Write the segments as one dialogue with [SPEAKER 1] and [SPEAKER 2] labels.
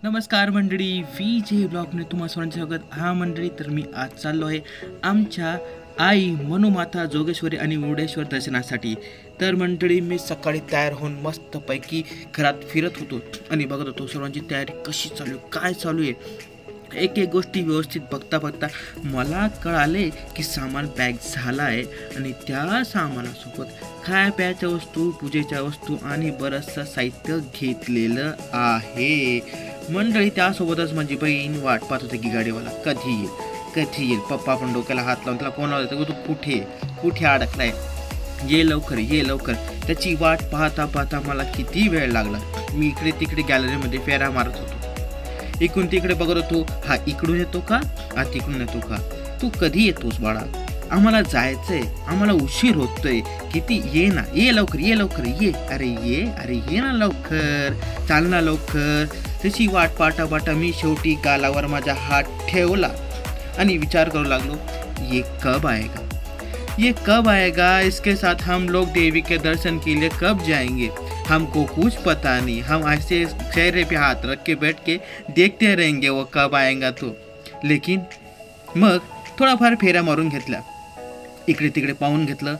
[SPEAKER 1] नमस्कार मंडळी, V J ब्लॉगने तुम्हा सर्वांचे स्वागत. हा मंडळी, तर मी आज चाललो आहे आमच्या आई मनुमाता जोगेश्वरी आणि मुर्डेश्वर दर्शनासाठी. तर मंडळी, मी सकाळी तयार होऊन मस्तपैकी घरात फिरत होतो आणि बघत होतो सर्वांची तयारी कशी चालू आहे, काय चालू आहे. एक एक गोष्टी व्यवस्थित बघता बघता मला कळाले की सामान पॅक झाला आहे आणि त्या सामानासोबत खाय प्यायच्या वस्तू, पूजेच्या वस्तू आणि बरंचसं साहित्य घेतलेलं आहे. मंडळी, त्यासोबतच माझी बहीण वाट पाहत होती की गाडीवाला कधी येईल. पप्पा पण डोक्याला हात लावून त्याला फोन लावला, तो कुठे अडकलाय, ये लवकर. त्याची वाट पाहता मला किती वेळ लागला. मी इकडे तिकडे गॅलरीमध्ये फेऱ्या मारत होतो, इकडून तिकडे बघत होतो. हा इकडून येतो का, हा तिकडून येतो का, तू कधी येतोस बाळा, आम्हाला जायचंय, आम्हाला उशीर होतोय किती, ये लवकर ये. अरे ये ना लवकर, चाल ना लवकर. त्याची वाट पाहता मी शेवटी गालावर माझा हात ठेवला आणि विचार करू लागलो, ये कब आएगा, इसके साथ हम लोग देवी के दर्शन के लिए कब जाएंगे, हमको कुछ पता नहीं, हम ऐसे चेहरे पे हाथ रख के बैठ के देखते रहेंगे वो कब आएगा तो. लेकिन मग थोडाफार फेऱ्या मारून घेतल्या, इकडे तिकडे पाहून घेतलं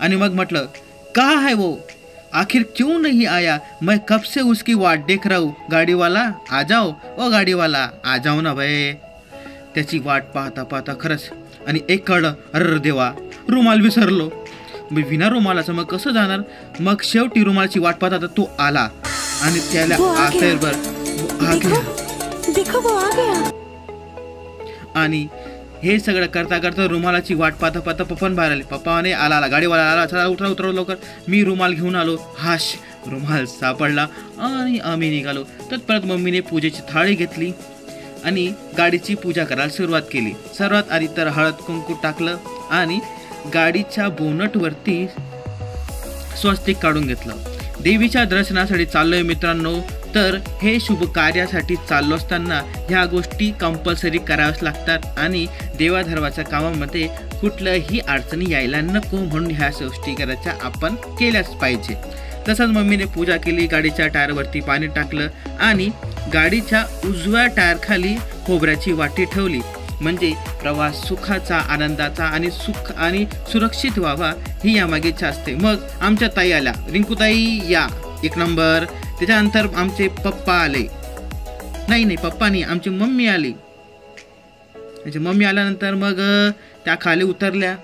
[SPEAKER 1] आणि मग म्हटलं, कहाँ है वो, आखिर क्यों नहीं आया, मैं कब से उसकी वाट देख रहा हूँ, गाडीवाला आ जाओ, ओ गाडीवाला आ जाओ ना भाई. त्याची वाट पाहता खरंच आणि एक कळलं, अरे देवा, रुमाल विसरलो. विना रुमालाचं मग कसं जाणार. मग शेवटी रुमालाची वाट पाहता तो आला आणि त्याला आसरभर आ गया. आणि हे सगळं करता रुमालाची वाट पाहता पप्पा बाहेर आले. पप्पाने आला गाडीवाला आला, चला उतरव लवकर. मी रुमाल घेऊन आलो, हाश, रुमाल सापडला आणि आम्ही निघालो. तर परत मम्मीने पूजेची थाळी घेतली आणि गाडीची पूजा करायला सुरुवात केली. सर्वात आधी तर हळद कुंकू टाकलं आणि गाडीच्या बोनटवरती स्वस्तिक काढून घेतलं. देवीच्या दर्शनासाठी चाललोय मित्रांनो. तर हे शुभ कार्यासाठी चाललो असताना ह्या गोष्टी कंपल्सरी कराव्याच लागतात आणि देवाधर्माच्या कामामध्ये कुठलंही अडचणी यायला नको म्हणून ह्या गोष्टी करायच्या आपण केल्याच पाहिजे. तसंच मम्मीने पूजा केली, गाडीच्या टायरवरती पाणी टाकलं आणि गाडीच्या उजव्या टायरखाली खोबऱ्याची वाटी ठेवली, म्हणजे प्रवास सुखाचा, आनंदाचा आणि सुख आणि सुरक्षित व्हावा ही यामागे इच्छा असते. मग आमच्या ताई आल्या, रिंकूताई या, एक नंबर. त्याच्यानंतर आमचे पप्पा आले, नाही पप्पा नाही, आमची मम्मी आली. मम्मी आल्यानंतर मग त्या खाली उतरल्या,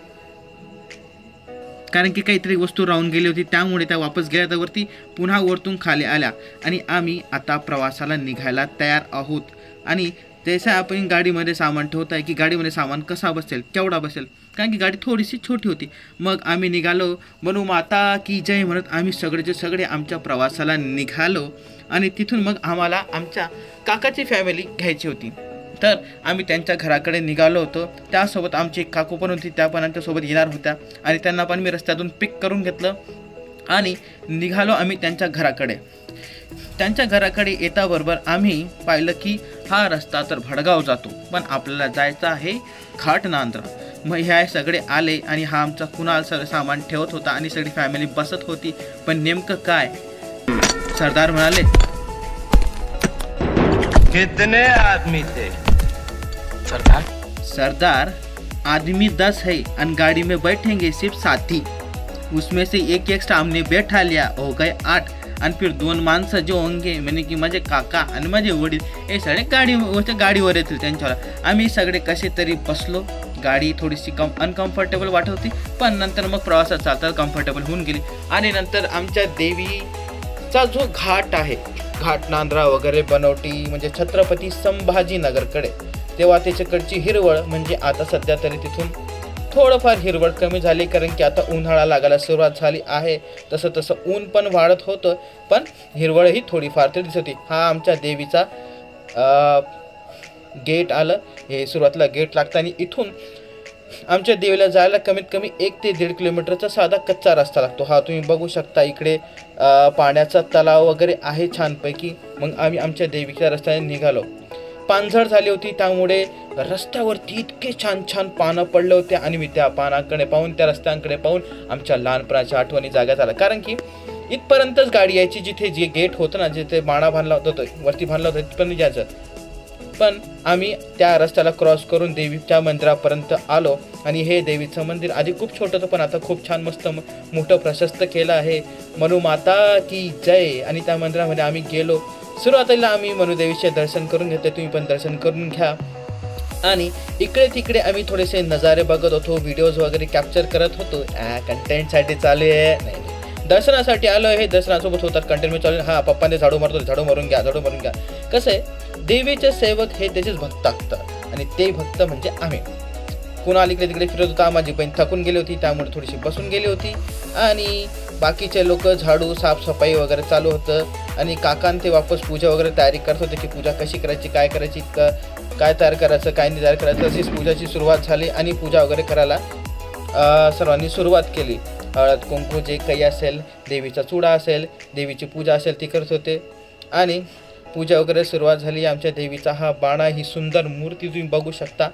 [SPEAKER 1] कारण की काहीतरी वस्तू राहून गेली होती, त्यामुळे त्या वापस गेल्या. तर वरती पुन्हा वरतून खाली आल्या आणि आम्ही आता प्रवासाला निघायला तयार आहोत. आणि जसं आपण गाडीमध्ये सामान ठेवत आहे की गाडीमध्ये सामान कसा बसेल, केवढा बसेल, कारण की गाडी थोडीशी छोटी होती. मग आम्ही निघालो, मनुमाता की जय म्हणत आम्ही सगळे आमच्या प्रवासाला निघालो. आणि तिथून मग आम्हाला आमच्या काकाची फॅमिली घ्यायची होती, तर आम्ही त्यांच्या घराकडे निघालो होतो. त्यासोबत आमची एक काकू पण होती, त्या पण आमच्यासोबत येणार होत्या आणि त्यांना पण मी रस्त्यातून पिक करून घेतलं आणि निघालो आम्ही त्यांच्या घराकडे. त्यांच्या घराकडे येताबरोबर आम्ही पाहिलं की हा रस्ता तर भडगाव जातो, पण आपल्याला जायचं आहे घाटनांद्रा. मग ह्या सगळे आले आणि हा आमचा कुणाल सगळं सामान ठेवत होता आणि सगळी फॅमिली बसत होती. पण नेमकं काय, सरदार म्हणाले,
[SPEAKER 2] कितने आदमी थे
[SPEAKER 1] सरदार आदमी 10 है और गाड़ी में बैठेंगे सिर्फ 7 ही, उसमें से एक एक्स्ट्रा हमने बैठा लिया, हो गए 8. आणि फिर 2 माणसं जे होंगे, म्हणजे की माझे काका आणि माझे वडील, हे सगळे गाडीवर येतील त्यांच्यावर. आम्ही सगळे कसे तरी बसलो. गाडी थोडीशी अनकम्फर्टेबल वाटत होती, पण नंतर मग प्रवासात चालता कम्फर्टेबल होऊन गेली. आणि नंतर आमच्या देवीचा जो घाट आहे, घाटनांद्रा वगैरे बनवटी, म्हणजे छत्रपती संभाजीनगरकडे, तेव्हा त्याच्याकडची हिरवळ, म्हणजे आता सध्या तरी तिथून थोडंफार हिरवळ कमी झाली, कारण की आता उन्हाळा लागायला सुरुवात झाली आहे. तसं ऊन पण वाढत होतं, पण हिरवळही थोडीफार तरी दिसत होती. हा आमच्या देवीचा गेट आलं. हे सुरुवातीला गेट लागतं आणि इथून आमच्या देवीला जायला कमीत कमी 1 ते 1.5 किलोमीटरचा साधा कच्चा रस्ता लागतो. हा तुम्ही बघू शकता, इकडे पाण्याचा तलाव वगैरे आहे छानपैकी. मग आम्ही आमच्या देवीच्या रस्त्याने निघालो. पानझड झाली होती, त्यामुळे रस्त्यावरती इतके छान छान पानं पडले होते आणि मी त्या पानाकडे पाहून, त्या रस्त्यांकडे पाहून आमच्या लहानपणाच्या आठवणी जाग्या झाल्या. कारण की इथपर्यंतच गाडी यायची, जिथे जे गेट होतं ना, जिथे बाणा बांधला होता वरती बांधला होता तिथपर्यंत जायचं. पण आम्ही त्या रस्त्याला क्रॉस करून देवीच्या मंदिरापर्यंत आलो आणि हे देवीचं मंदिर आधी खूप छोटं होतं, पण आता खूप छान मस्त मोठं प्रशस्त केलं आहे. मनू माता की जय. आणि त्या मंदिरामध्ये आम्ही गेलो. सुरुवातीला आम्ही मनुदेवीचे दर्शन करून घेतले, तुम्ही पण दर्शन करून घ्या. आणि इकडे तिकडे आम्ही थोडेसे नजारे बघत होतो, व्हिडिओज वगैरे कॅप्चर करत होतो. कंटेंटसाठी चालू आहे, नाही दर्शनासाठी आलो आहे. दर्शनासोबत होतात कंटेंट मी चालू. हां, पप्पाने झाडू मारतो, झाडू मारून घ्या, झाडू मारून घ्या. कसं आहे, देवीचे सेवक हे त्याचेच भक्त असतात आणि ते भक्त म्हणजे आम्ही. कुणाला इकडे तिकडे फिरत होता, माझी बहीण थकून गेली होती त्यामुळे थोडीशी बसून गेली होती आणि बाकीचे लोक झाडू साफसफाई वगैरे चालू होतं. आणि काकान ते वापस पूजा वगैरे तयारी करत होते की पूजा कशी करायची, काय करायची, काय तयार करायचं, काय नाही तयार करायचं. अशीच पूजाची सुरुवात झाली आणि पूजा वगैरे करायला सर्वांनी सुरुवात केली. हळद कुंकू जे काही असेल, देवीचा चुडा असेल, देवीची पूजा असेल ती करत होते आणि पूजा वगैरे सुरुवात झाली. आमच्या देवीचा हा बाणा, ही सुंदर मूर्ती तुम्ही बघू शकता,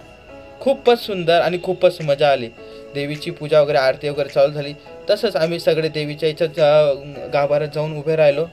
[SPEAKER 1] खूपच सुंदर आणि खूपच मजा आली. देवीची पूजा वगैरे आरती वगैरे चालू झाली. तसंच आम्ही सगळे देवीच्या इथं गाभाऱ्यात जाऊन उभे राहिलो.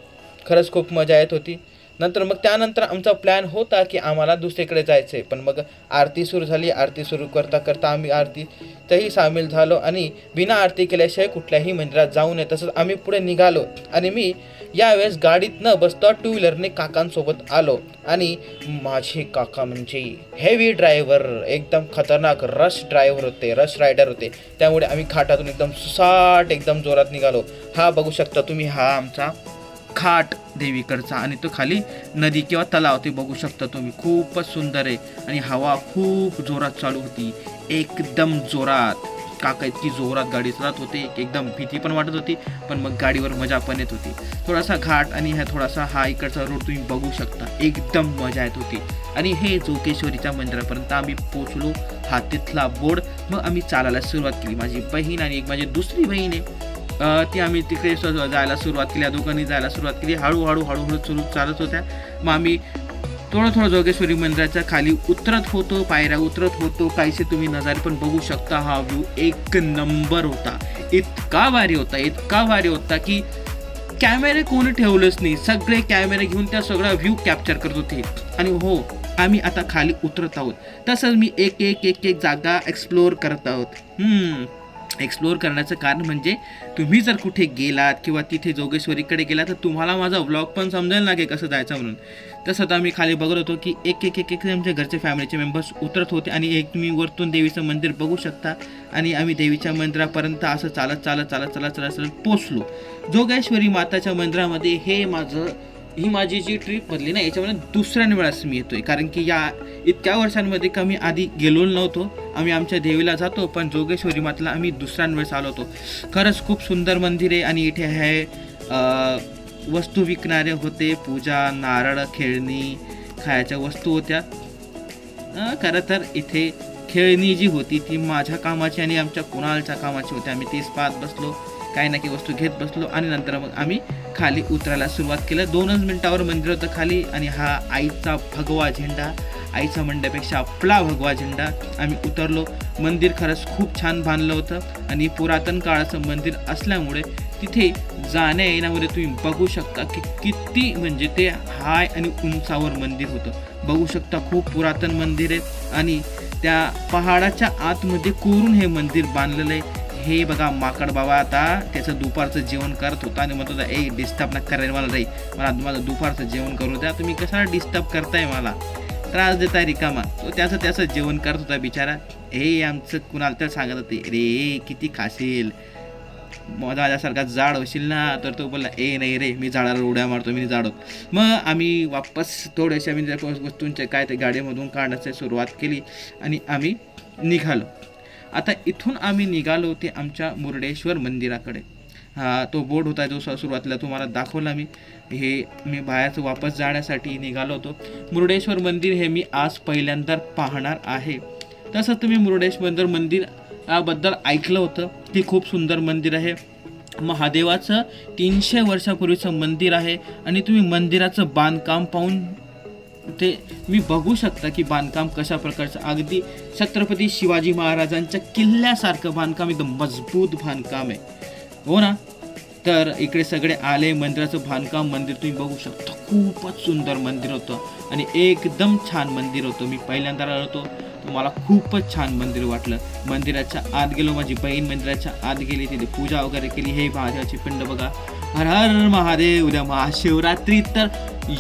[SPEAKER 1] खरंच खूप मजा येत होती. नंतर मग त्यानंतर आमचा प्लॅन होता की आम्हाला दुसरीकडे जायचं आहे, पण मग आरती सुरू झाली. आरती सुरू करता करता आम्ही आरतीतही सामील झालो आणि बिना आरती केल्याशिवाय कुठल्याही मंदिरात जाऊ नये. तसंच आम्ही पुढे निघालो आणि मी यावेळेस गाडीत न बसता टू व्हीलरने काकांसोबत आलो. आणि माझे काका म्हणजे हेवी ड्रायव्हर, एकदम खतरनाक रश ड्रायव्हर होते, रश रायडर होते. त्यामुळे आम्ही घाटातून एकदम सुसाट एकदम जोरात निघालो. हा बघू शकता तुम्ही, हा आमचा घाट देवीकडचा आणि तो खाली नदी किंवा तलाव ते बघू शकता तुम्ही. खूपच सुंदर आहे आणि हवा खूप जोरात चालू होती, एकदम जोरात. काका इतकी जोरात गाडी चालत होते, एकदम भीती पण वाटत होती, पण मग गाडीवर मजा पण येत होती. थोडासा घाट आणि हा इकडचा रोड तुम्ही बघू शकता, एकदम मजा येत होती. आणि हे जोगेश्वरीच्या मंदिरापर्यंत आम्ही पोचलो. हा तिथला बोर्ड. मग आम्ही चालायला सुरुवात केली. माझी बहीण आणि एक माझी दुसरी बहीण आहे, ती आम्ही तिकडे जायला सुरुवात केली. या दोघांनी जायला सुरुवात केली. हळूहळू सुरू चालत होत्या. मग आम्ही थोडं जोगेश्वरी मंदिराच्या खाली उतरत होतो, पायऱ्या उतरत होतो. काहीसे तुम्ही नजारे पण बघू शकता. हा व्ह्यू एक नंबर होता, इतका भारी होता की कॅमेरे कोणी ठेवलंच नाही. सगळे कॅमेरे घेऊन त्या सगळा व्ह्यू कॅप्चर करत होते. आणि हो, आम्ही आता खाली उतरत आहोत. तसंच मी एक जागा एक्सप्लोअर करत आहोत. एक्सप्लोअर करण्याचं कारण म्हणजे तुम्ही जर कुठे गेलात किंवा तिथे जोगेश्वरीकडे गेलात तर तुम्हाला माझा व्लॉग पण समजेल ना की कसं जायचं म्हणून. तसं तर आम्ही खाली बघत होतो की एक आमच्या घरचे फॅमिलीचे मेंबर्स उतरत होते आणि एक तुम्ही वरतून देवीचं मंदिर बघू शकता. आणि आम्ही देवीच्या मंदिरापर्यंत असं चालत पोचलो. जोगेश्वरी माताच्या मंदिरामध्ये ही माझी जी ट्रिप मधली ना, याच्यामध्ये दुसऱ्या वेळास मी येतोय. कारण की या इतक्या वर्षांमध्ये कमी आधी गेलो नव्हतो. आम्ही आमच्या देवीला जातो, पण जोगेश्वरी मातेला आम्ही दुसऱ्या वेळेस आलो होतो. खरंच खूप सुंदर मंदिर आहे. आणि इथे हे वस्तू विकणारे होते, पूजा, नारळ, खेळणी, खायच्या वस्तू होत्या. खरं तर इथे खेळणी जी होती ती माझ्या कामाची आणि आमच्या कुणालच्या कामाची होती. आम्ही तेच पाहत बसलो, काही ना काही वस्तू घेत बसलो आणि नंतर मग आम्ही खाली उतरायला सुरुवात केलं. 2च मिनिटावर मंदिर होतं खाली. आणि हा आईचा भगवा झेंडा, आईचा म्हणण्यापेक्षा आपला भगवा झेंडा. आम्ही उतरलो. मंदिर खरंच खूप छान बांधलं होतं आणि पुरातन काळाचं मंदिर असल्यामुळे तिथे जाण्या येण्यामध्ये तुम्ही बघू शकता की किती म्हणजे ते हाय आणि उंचावर मंदिर होतं. बघू शकता, खूप पुरातन मंदिर आहे आणि त्या पहाडाच्या आतमध्ये कोरून हे मंदिर बांधलेलं आहे. हे बघा, माकड बाबा आता त्याचं दुपारचं जेवण करत होता आणि म्हणत होता, डिस्टर्ब नका करायला मला रे, मला माझं दुपारचं जेवण करू द्या, तुम्ही कशाला डिस्टर्ब करताय, मला त्रास देताय रिकामा. तो त्याचं जेवण करत होता बिचारा. आमचं कुणाला तर सांगत होते, रे किती खाशील, माझ्यासारखा जाड होशील ना. तर तो बोलला, नाही रे, मी झाडाला उड्या मारतो, मी जाड होतो. मग आम्ही वापस थोड्याशा वस्तूंचे काय ते गाडीमधून काढण्याची सुरुवात केली आणि आम्ही निघालो. आता इथून आम्ही निघालो ते आमच्या मुर्डेश्वर मंदिराकडे. हा तो बोर्ड होता जो सुरुवातीला तुम्हाला दाखवला मी बाहेरचं वापस जाण्यासाठी निघालो होतो. मुर्डेश्वर मंदिर हे मी आज पहिल्यांदा पाहणार आहे. तसं तुम्ही मुर्डेश्वर मंदिर याबद्दल ऐकलं होतं की खूप सुंदर मंदिर आहे. महादेवाचं 300 वर्षापूर्वीचं मंदिर आहे आणि तुम्ही मंदिराचं बांधकाम पाहून ते मी बघू शकता की बांधकाम कशा प्रकारचं, अगदी छत्रपती शिवाजी महाराजांच्या किल्ल्यासारखं बांधकाम, एकदम मजबूत बांधकाम आहे, हो ना. तर इकडे सगळे आले, मंदिराचं बांधकाम, मंदिर तुम्ही बघू शकता, खूपच सुंदर मंदिर होतं आणि एकदम छान मंदिर होतं. मी पहिल्यांदा आलो होतो, तर मला खूपच छान मंदिर वाटलं. मंदिराच्या आत गेलो, माझी बहीण मंदिराच्या आत गेली, तिथे पूजा वगैरे केली. हे महादेवाची पिंड बघा, हर हर महादेव. उद्या महाशिवरात्री, तर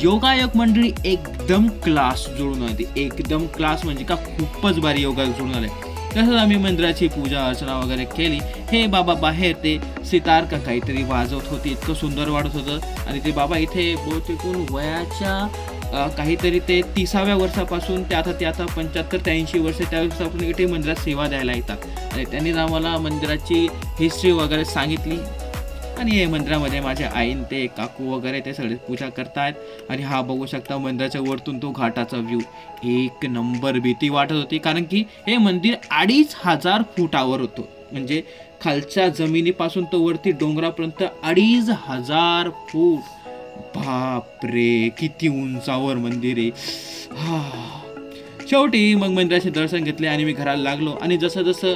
[SPEAKER 1] योगायोग मंडळी एकदम क्लास जुळून आली, एकदम क्लास म्हणजे का खूपच भारी योगायोग जुळून आले. तसंच आम्ही मंदिराची पूजा अर्चना वगैरे केली. हे बाबा बाहेर ते सितार का काहीतरी वाजवत होते, इतकं सुंदर वाटत होतं. आणि ते बाबा इथे बहुतेकून वयाच्या काहीतरी ते 30व्या वर्षापासून ते आता 75 ते 80 वर्ष त्यावेळेस इथे मंदिरात सेवा द्यायला येतात. आणि त्यांनीच आम्हाला मंदिराची हिस्ट्री वगैरे सांगितली. आणि हे मंदिरामध्ये माझ्या आईन ते काकू वगैरे ते सगळे पूजा करतायत. आणि हा बघू शकता मंदिराच्या वरतून तो घाटाचा व्ह्यू, एक नंबर. भीती वाटत होती कारण की हे मंदिर 2500 फुटावर होतं, म्हणजे खालच्या जमिनीपासून तो वरती डोंगरापर्यंत 2500 फूट. बापरे, किती उंचावर मंदिर आहे. शेवटी मग मंदिराचे दर्शन घेतले आणि मी घराला लागलो. आणि जसं जसं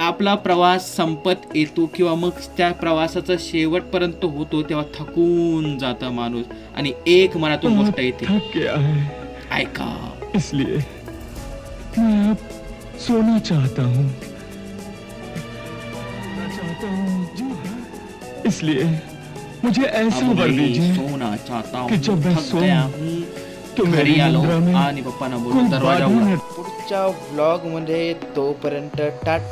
[SPEAKER 1] आपला प्रवास संपत येतो किंवा मग त्या प्रवासाचा शेवटपर्यंत होतो, तेव्हा थकून जातं माणूस. आणि एक मनातून गोष्ट येते, ऐका,
[SPEAKER 3] इसलिए मैं अब सोना चाहता हूँ, इसलिए मुझे ऐसा वर दीजिए
[SPEAKER 1] सोना चाहता
[SPEAKER 3] कि जब मैं
[SPEAKER 1] थक गया हूँ, घरी आलो आणि पप्पांना बोलून दरवाजा उघडा. पुढच्या व्लॉग मध्ये तोपर्यंत टाटा.